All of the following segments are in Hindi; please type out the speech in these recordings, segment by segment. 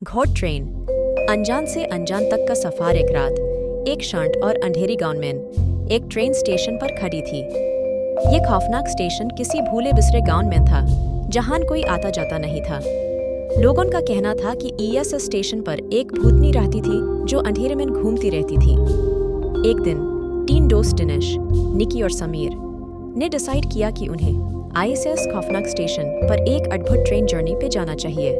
घोट ट्रेन, अनजान से अनजान तक का सफर। एक रात एक शांत और अंधेरी गांव में एक ट्रेन स्टेशन पर खड़ी थी। ये खौफनाक स्टेशन किसी भूले बिसरे गांव में था, जहां कोई आता जाता नहीं था। लोगों का कहना था कि ईएसएस स्टेशन पर एक भूतनी रहती थी जो अंधेरे में घूमती रहती थी। एक दिन 3 दोस्त दिनेश, निकी और समीर ने डिसाइड किया कि उन्हें आईएसएस खौफनाक स्टेशन पर एक अद्भुत ट्रेन जर्नी पे जाना चाहिए।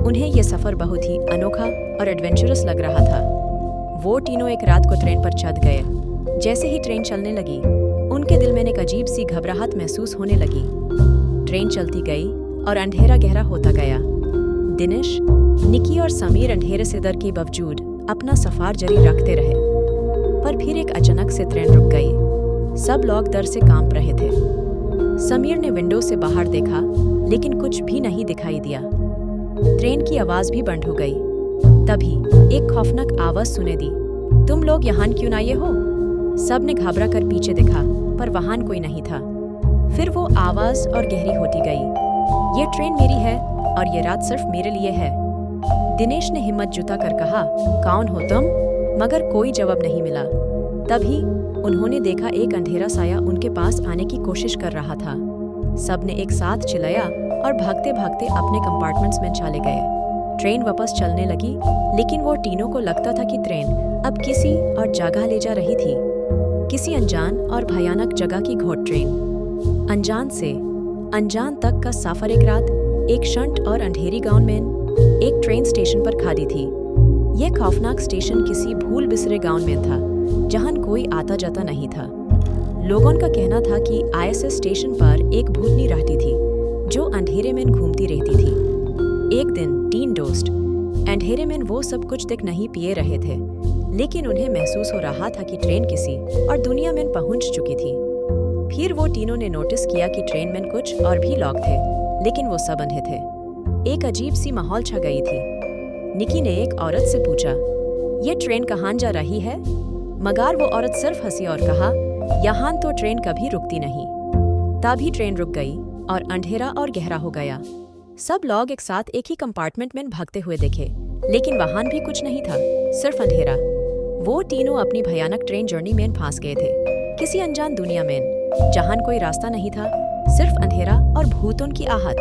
उन्हें यह सफर बहुत ही अनोखा और एडवेंचरस लग रहा था। वो तीनों एक रात को ट्रेन पर चढ़ गए। जैसे ही ट्रेन चलने लगी, उनके दिल में एक अजीब सी घबराहट महसूस होने लगी। ट्रेन चलती गई और अंधेरा गहरा होता गया। दिनेश, निकी और समीर अंधेरे से डर के बावजूद अपना सफर जारी रखते रहे। पर फिर एक अचानक से ट्रेन रुक गई। सब लोग डर से कांप रहे थे। समीर ने विंडो से बाहर देखा, लेकिन कुछ भी नहीं दिखाई दिया। ट्रेन की आवाज भी बंद हो गई। तभी एक खौफनाक आवाज सुने दी, तुम लोग यहाँ क्यों आए हो? सबने घबरा कर पीछे देखा, पर वहां कोई नहीं था। फिर वो आवाज और गहरी होती गई, ये ट्रेन मेरी है और ये रात सिर्फ मेरे लिए है। दिनेश ने हिम्मत जुटा कर कहा, कौन हो तुम? मगर कोई जवाब नहीं मिला। तभी उन्होंने देखा एक अंधेरा साया उनके पास आने की कोशिश कर रहा था। सबने एक साथ चिल्लाया और भागते भागते अपने कंपार्टमेंट्स में चले गए। ट्रेन वापस चलने लगी, लेकिन वो तीनों को लगता था कि ट्रेन अब किसी और जगह ले जा रही थी, किसी अनजान और भयानक जगह की घोट ट्रेन। अनजान से अनजान तक का सफर। एक रात एक शांत और अंधेरी गांव में एक ट्रेन स्टेशन पर खड़ी थी। यह खौफनाक स्टेशन किसी भूल बिसरे गांव में था, जहां कोई आता जाता नहीं था। लोगों का कहना था कि आईएसएस स्टेशन पर एक भूतनी रहती थी जो अंधेरे में घूमती रहती थी। एक दिन 3 दोस्त अंधेरे में वो सब कुछ देख नहीं पिए रहे थे, लेकिन उन्हें महसूस हो रहा था कि ट्रेन किसी और दुनिया में पहुंच चुकी थी। फिर वो तीनों ने नोटिस किया कि ट्रेन में कुछ और भी लोग थे, लेकिन वो सब अंधे थे। एक अजीब सी माहौल छा गई थी। निकी ने एक औरत से पूछा, ये ट्रेन कहाँ जा रही है? मगर वो औरत सिर्फ हंसी और कहा, यहाँ तो ट्रेन कभी रुकती नहीं। तभी ट्रेन रुक गई और अंधेरा और गहरा हो गया। सब लोग एक साथ एक ही कंपार्टमेंट में भागते हुए देखे, लेकिन वहां भी कुछ नहीं था, सिर्फ अंधेरा। वो तीनों अपनी भयानक ट्रेन जर्नी में फंस गए थे, किसी अनजान दुनिया में, जहां कोई रास्ता नहीं था, सिर्फ अंधेरा और भूतों की आहट।